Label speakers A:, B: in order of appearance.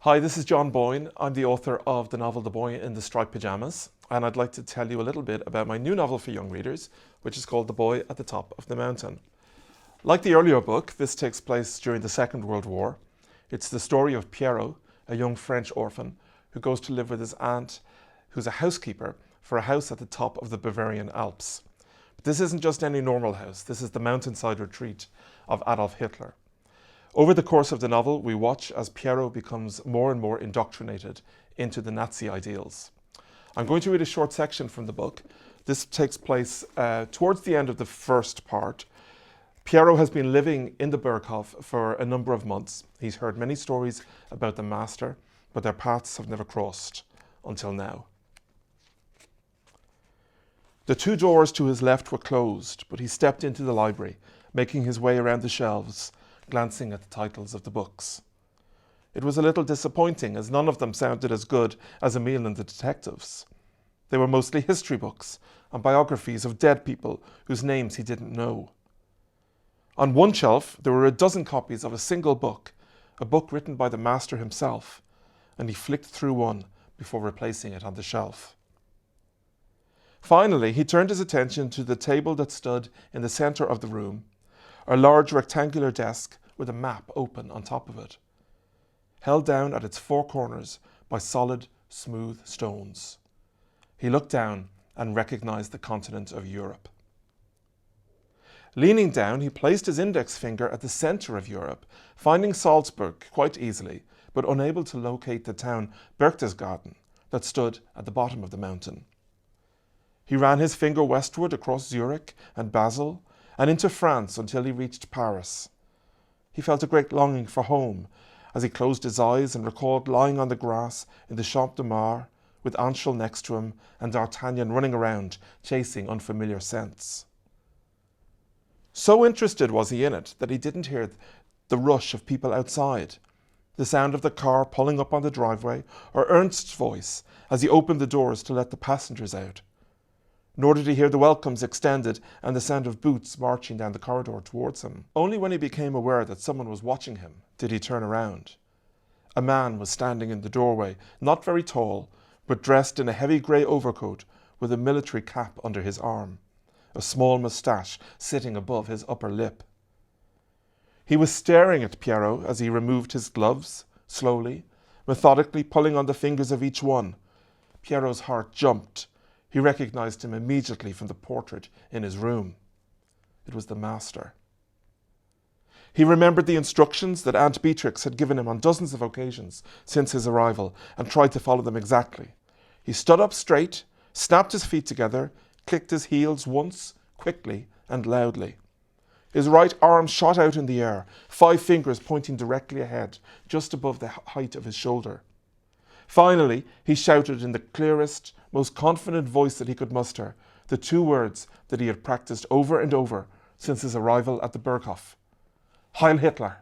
A: Hi, this is John Boyne. I'm the author of the novel The Boy in the Striped Pyjamas, and I'd like to tell you a little bit about my new novel for young readers, which is called The Boy at the Top of the Mountain. Like the earlier book, this takes place during the Second World War. It's the story of Pierrot, a young French orphan who goes to live with his aunt, who's a housekeeper for a house at the top of the Bavarian Alps. But this isn't just any normal house. This is the mountainside retreat of Adolf Hitler. Over the course of the novel, we watch as Pierrot becomes more and more indoctrinated into the Nazi ideals. I'm going to read a short section from the book. This takes place towards the end of the first part. Pierrot has been living in the Berghof for a number of months. He's heard many stories about the master, but their paths have never crossed until now. The two doors to his left were closed, but he stepped into the library, making his way around the shelves, glancing at the titles of the books. It was a little disappointing, as none of them sounded as good as Emile and the Detectives. They were mostly history books and biographies of dead people whose names he didn't know. On one shelf, there were a dozen copies of a single book, a book written by the master himself, and he flicked through one before replacing it on the shelf. Finally, he turned his attention to the table that stood in the center of the room, a large rectangular desk with a map open on top of it, held down at its four corners by solid, smooth stones. He looked down and recognized the continent of Europe. Leaning down, he placed his index finger at the center of Europe, finding Salzburg quite easily, but unable to locate the town Berchtesgaden that stood at the bottom of the mountain. He ran his finger westward across Zurich and Basel, and into France until he reached Paris. He felt a great longing for home as he closed his eyes and recalled lying on the grass in the Champ de Mars with Anschel next to him and D'Artagnan running around chasing unfamiliar scents. So interested was he in it that he didn't hear the rush of people outside, the sound of the car pulling up on the driveway, or Ernst's voice as he opened the doors to let the passengers out. Nor did he hear the welcomes extended and the sound of boots marching down the corridor towards him. Only when he became aware that someone was watching him did he turn around. A man was standing in the doorway, not very tall, but dressed in a heavy grey overcoat with a military cap under his arm, a small moustache sitting above his upper lip. He was staring at Pierrot as he removed his gloves, slowly, methodically pulling on the fingers of each one. Pierrot's heart jumped. He recognized him immediately from the portrait in his room. It was the master. He remembered the instructions that Aunt Beatrix had given him on dozens of occasions since his arrival and tried to follow them exactly. He stood up straight, snapped his feet together, clicked his heels once, quickly and loudly. His right arm shot out in the air, 5 fingers pointing directly ahead, just above the height of his shoulder. Finally, he shouted in the clearest, most confident voice that he could muster, the 2 words that he had practiced over and over since his arrival at the Berghof. Heil Hitler!